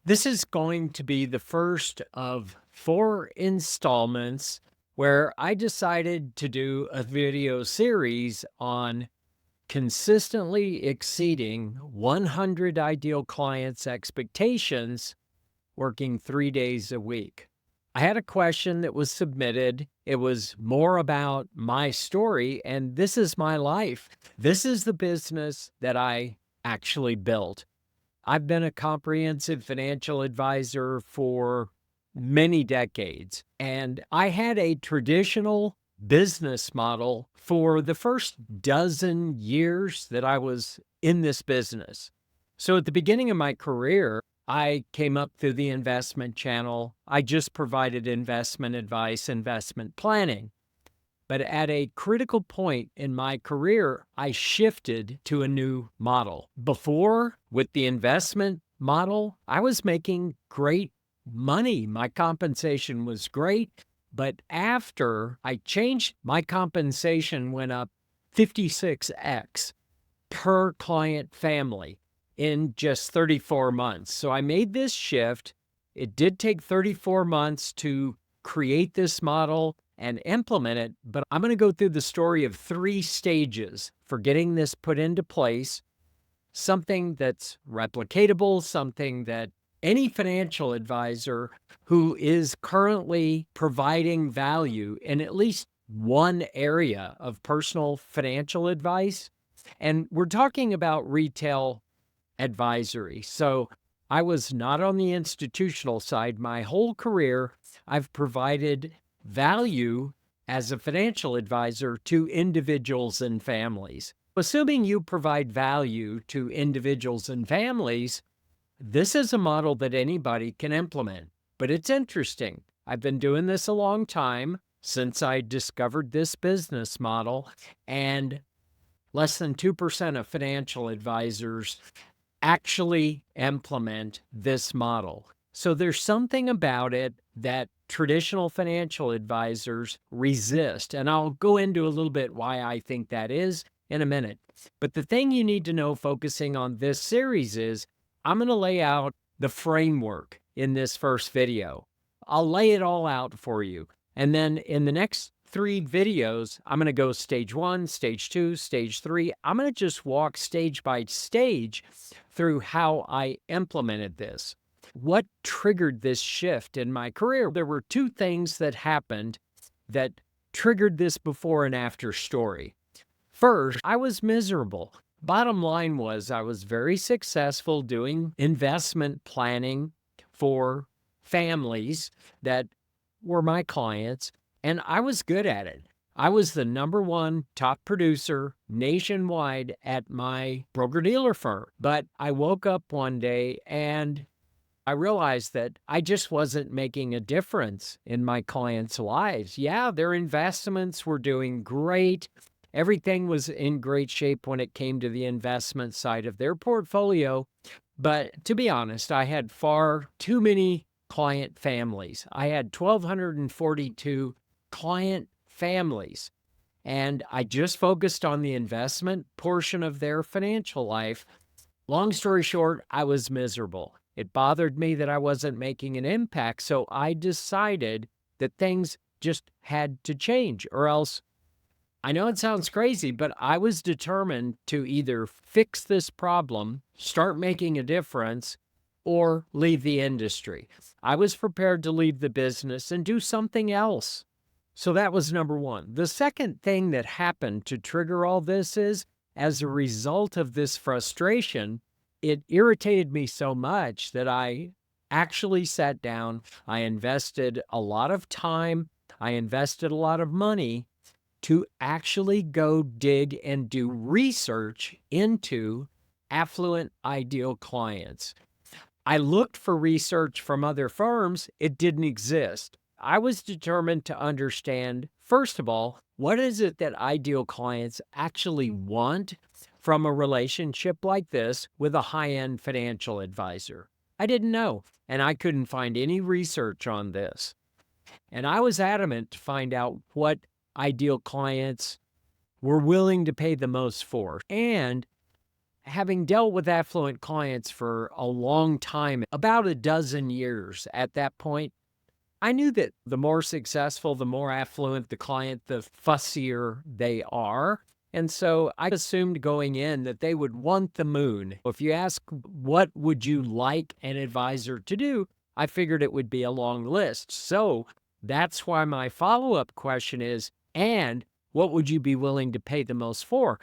This is going to be the first of 4 installments where I decided to do a video series on consistently exceeding 100 ideal clients' expectations working 3 days a week. I had a question that was submitted. It was more about my story, and this is my life. This is the business that I actually built. I've been a comprehensive financial advisor for many decades, and I had a traditional business model for the first dozen years that I was in this business. So at the beginning of my career, I came up through the investment channel. I just provided investment advice, investment planning. But at a critical point in my career, I shifted to a new model. Before, with the investment model, I was making great money. My compensation was great. But after I changed, my compensation went up 56x per client family in just 34 months. So I made this shift. It did take 34 months to create this model and implement it, but I'm going to go through the story of 3 stages for getting this put into place, something that's replicatable, something that any financial advisor who is currently providing value in at least one area of personal financial advice. And we're talking about retail advisory. So I was not on the institutional side. My whole career, I've provided value as a financial advisor to individuals and families. Assuming you provide value to individuals and families, this is a model that anybody can implement. But it's interesting. I've been doing this a long time since I discovered this business model, and less than 2% of financial advisors actually implement this model. So there's something about it that traditional financial advisors resist. And I'll go into a little bit why I think that is in a minute. But the thing you need to know focusing on this series is I'm going to lay out the framework in this first video. I'll lay it all out for you. And then in the next 3 videos, I'm going to go stage 1, stage 2, stage 3. I'm going to just walk stage by stage through how I implemented this. What triggered this shift in my career? There were 2 things that happened that triggered this before and after story. First, I was miserable. Bottom line was I was very successful doing investment planning for families that were my clients, and I was good at it. I was the #1 top producer nationwide at my broker-dealer firm. But I woke up one day and I realized that I just wasn't making a difference in my clients' lives. Yeah, their investments were doing great. Everything was in great shape when it came to the investment side of their portfolio. But to be honest, I had far too many client families. I had 1,242 client families, and I just focused on the investment portion of their financial life. Long story short, I was miserable. It bothered me that I wasn't making an impact, so I decided that things just had to change, or else, I know it sounds crazy, but I was determined to either fix this problem, start making a difference, or leave the industry. I was prepared to leave the business and do something else. So that was #1. The second thing that happened to trigger all this is, as a result of this frustration, it irritated me so much that I actually sat down. I invested a lot of time. I invested a lot of money to actually go dig and do research into affluent ideal clients. I looked for research from other firms. It didn't exist. I was determined to understand, first of all, what is it that ideal clients actually want from a relationship like this with a high-end financial advisor? I didn't know, and I couldn't find any research on this. And I was adamant to find out what ideal clients were willing to pay the most for. And Having dealt with affluent clients for a long time, about a dozen years at that point, I knew that the more successful, the more affluent the client, the fussier they are. And so I assumed going in that they would want the moon. If you ask, what would you like an advisor to do? I figured it would be a long list. So that's why my follow-up question is, and what would you be willing to pay the most for?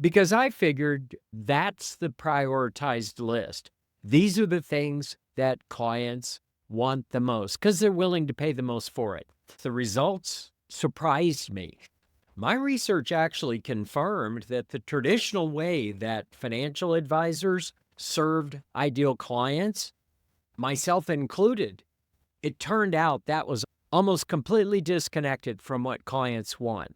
Because I figured that's the prioritized list. These are the things that clients want the most because they're willing to pay the most for it. The results surprised me. My research actually confirmed that the traditional way that financial advisors served ideal clients, myself included, it turned out that was almost completely disconnected from what clients want.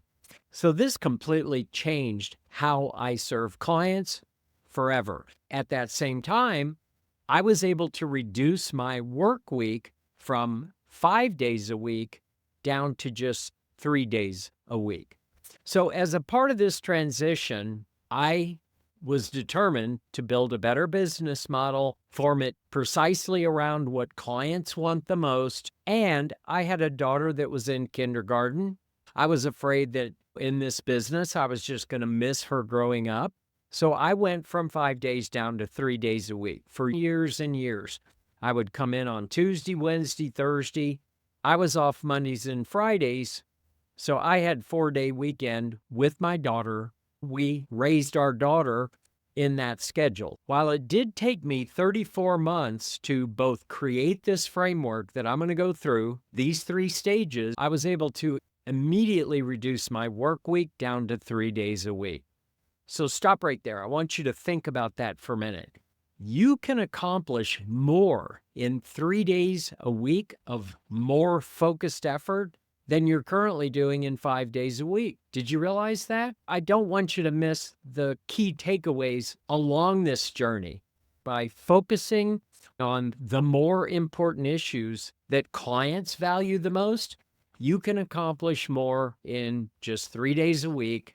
So this completely changed how I serve clients forever. At that same time, I was able to reduce my work week from 5 days a week down to just 3 days a week. So as a part of this transition, I was determined to build a better business model, form it precisely around what clients want the most. And I had a daughter that was in kindergarten. I was afraid that in this business, I was just going to miss her growing up. So I went from 5 days down to 3 days a week for years and years. I would come in on Tuesday, Wednesday, Thursday. I was off Mondays and Fridays. So I had 4-day weekend with my daughter. We raised our daughter in that schedule. While it did take me 34 months to both create this framework that I'm going to go through, these 3 stages, I was able to immediately reduce my work week down to 3 days a week. So stop right there. I want you to think about that for a minute. You can accomplish more in 3 days a week of more focused effort than you're currently doing in 5 days a week. Did you realize that? I don't want you to miss the key takeaways along this journey. By focusing on the more important issues that clients value the most, you can accomplish more in just 3 days a week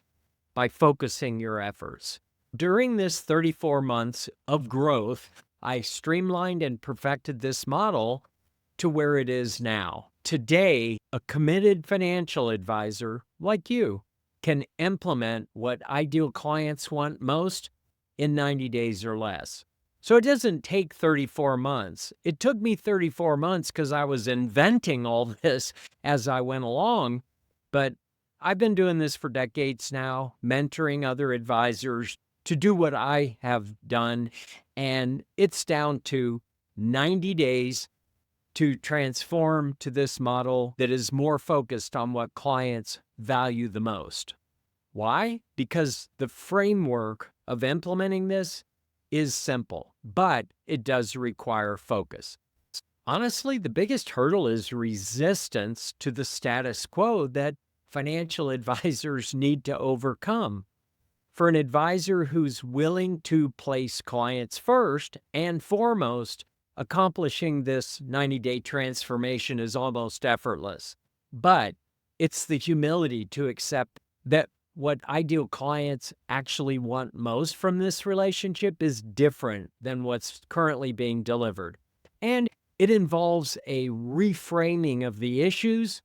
by focusing your efforts. During this 34 months of growth, I streamlined and perfected this model to where it is now. Today, a committed financial advisor like you can implement what ideal clients want most in 90 days or less. So it doesn't take 34 months. It took me 34 months because I was inventing all this as I went along, but I've been doing this for decades now, mentoring other advisors to do what I have done, and it's down to 90 days to transform to this model that is more focused on what clients value the most. Why? Because the framework of implementing this is simple, but it does require focus. Honestly, the biggest hurdle is resistance to the status quo that financial advisors need to overcome. For an advisor who's willing to place clients first and foremost, accomplishing this 90-day transformation is almost effortless. But it's the humility to accept that what ideal clients actually want most from this relationship is different than what's currently being delivered. And it involves a reframing of the issues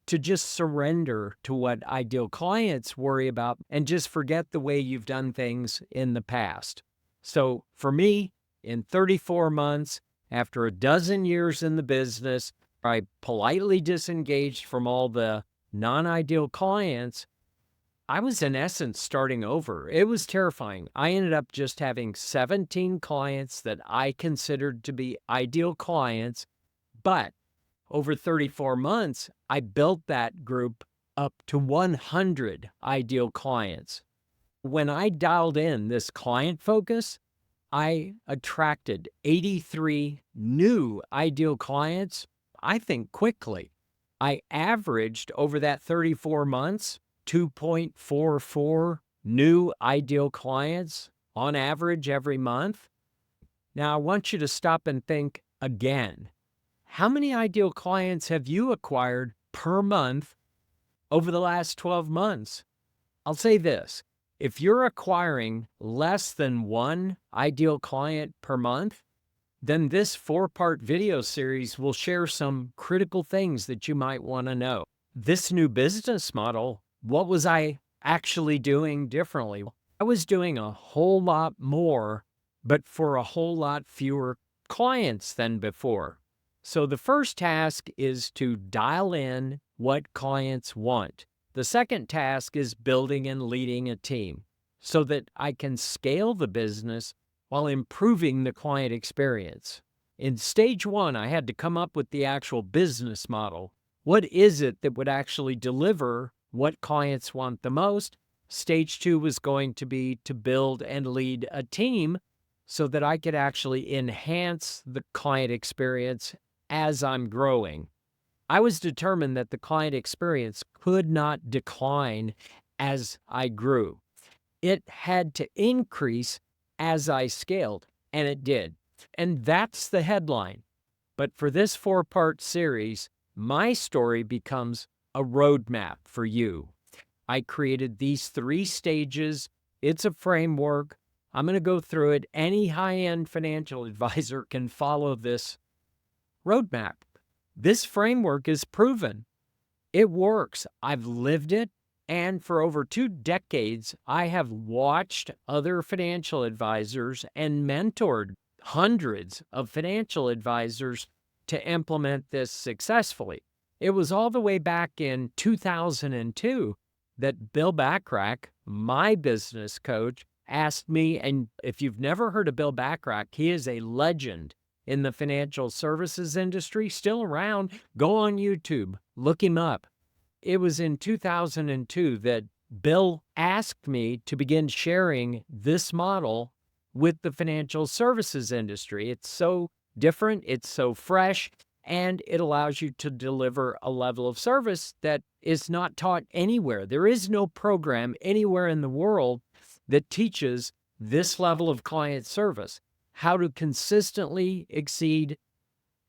to just surrender to what ideal clients worry about and just forget the way you've done things in the past. So for me, in 34 months, after a dozen years in the business, I politely disengaged from all the non-ideal clients. I was in essence starting over. It was terrifying. I ended up just having 17 clients that I considered to be ideal clients, but over 34 months, I built that group up to 100 ideal clients. When I dialed in this client focus, I attracted 83 new ideal clients, I think quickly. I averaged over that 34 months, 2.44 new ideal clients on average every month. Now, I want you to stop and think again. How many ideal clients have you acquired per month over the last 12 months? I'll say this. If you're acquiring less than one ideal client per month, then this 4-part video series will share some critical things that you might want to know. This new business model, what was I actually doing differently? I was doing a whole lot more, but for a whole lot fewer clients than before. So the first task is to dial in what clients want. The second task is building and leading a team so that I can scale the business while improving the client experience. In stage 1, I had to come up with the actual business model. What is it that would actually deliver what clients want the most? Stage 2 was going to be to build and lead a team so that I could actually enhance the client experience as I'm growing. I was determined that the client experience could not decline as I grew. It had to increase as I scaled, and it did. And that's the headline. But for this 4-part series, my story becomes a roadmap for you. I created these 3 stages. It's a framework. I'm going to go through it. Any high-end financial advisor can follow this roadmap. This framework is proven. It works. I've lived it. And for over 2 decades, I have watched other financial advisors and mentored hundreds of financial advisors to implement this successfully. It was all the way back in 2002 that Bill Backrack, my business coach, asked me, and if you've never heard of Bill Backrack, he is a legend in the financial services industry, still around. Go on YouTube, look him up. It was in 2002 that Bill asked me to begin sharing this model with the financial services industry. It's so different, it's so fresh, and it allows you to deliver a level of service that is not taught anywhere. There is no program anywhere in the world that teaches this level of client service, how to consistently exceed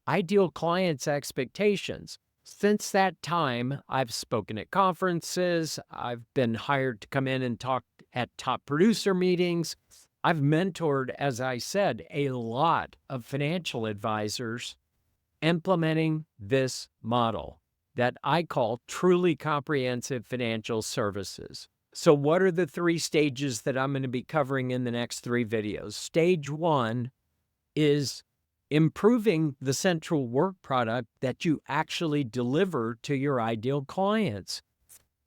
ideal clients' expectations. Since that time, I've spoken at conferences, I've been hired to come in and talk at top producer meetings. I've mentored, as I said, a lot of financial advisors implementing this model that I call truly comprehensive financial services. So what are the 3 stages that I'm going to be covering in the next 3 videos? Stage 1 is improving the central work product that you actually deliver to your ideal clients.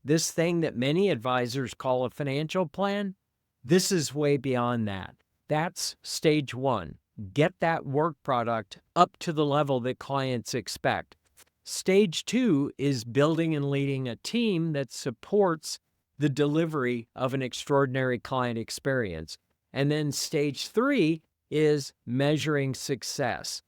This thing that many advisors call a financial plan, this is way beyond that. That's stage 1. Get that work product up to the level that clients expect. Stage 2 is building and leading a team that supports the delivery of an extraordinary client experience. And then stage 3 is measuring success.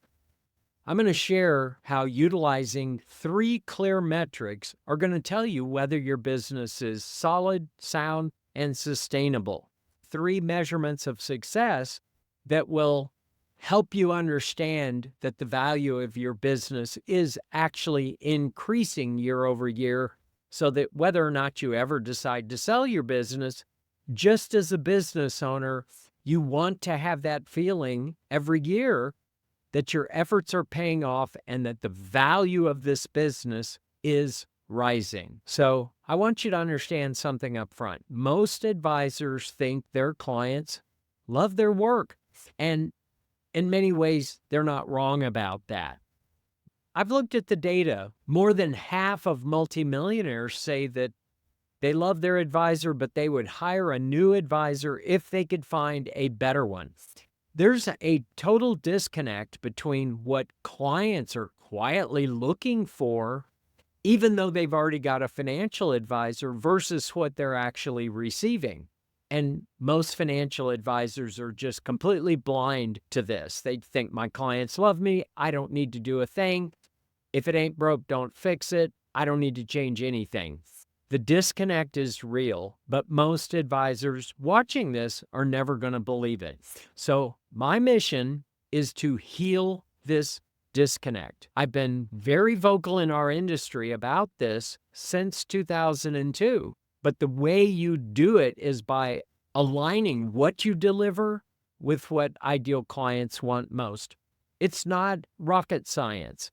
I'm going to share how utilizing 3 clear metrics are going to tell you whether your business is solid, sound, and sustainable. 3 measurements of success that will help you understand that the value of your business is actually increasing year over year, so that whether or not you ever decide to sell your business, just as a business owner, you want to have that feeling every year that your efforts are paying off and that the value of this business is rising. So I want you to understand something up front. Most advisors think their clients love their work, and in many ways, they're not wrong about that. I've looked at the data. More than half of multimillionaires say that they love their advisor, but they would hire a new advisor if they could find a better one. There's a total disconnect between what clients are quietly looking for, even though they've already got a financial advisor, versus what they're actually receiving. And most financial advisors are just completely blind to this. They think my clients love me. I don't need to do a thing. If it ain't broke, don't fix it. I don't need to change anything. The disconnect is real, but most advisors watching this are never going to believe it. So my mission is to heal this disconnect. I've been very vocal in our industry about this since 2002. But the way you do it is by aligning what you deliver with what ideal clients want most. It's not rocket science.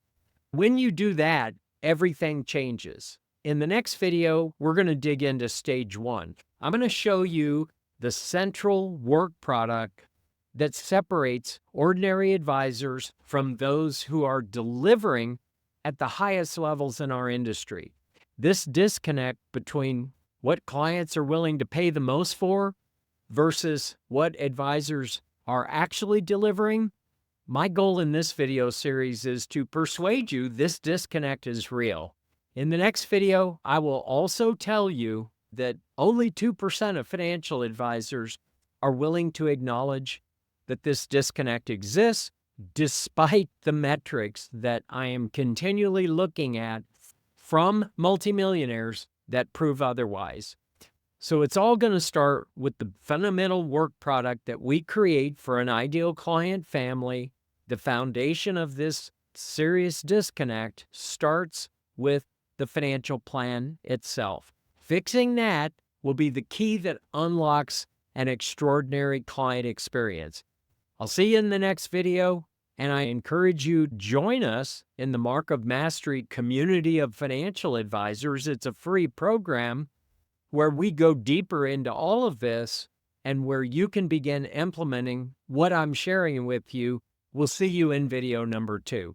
When you do that, everything changes. In the next video, we're going to dig into stage one. I'm going to show you the central work product that separates ordinary advisors from those who are delivering at the highest levels in our industry. This disconnect between what clients are willing to pay the most for versus what advisors are actually delivering. My goal in this video series is to persuade you this disconnect is real. In the next video, I will also tell you that only 2% of financial advisors are willing to acknowledge that this disconnect exists, despite the metrics that I am continually looking at from multimillionaires that prove otherwise. So it's all going to start with the fundamental work product that we create for an ideal client family. The foundation of this serious disconnect starts with the financial plan itself. Fixing that will be the key that unlocks an extraordinary client experience. I'll see you in the next video, and I encourage you to join us in the Mark of Mastery community of financial advisors. It's a free program where we go deeper into all of this and where you can begin implementing what I'm sharing with you. We'll see you in video number 2.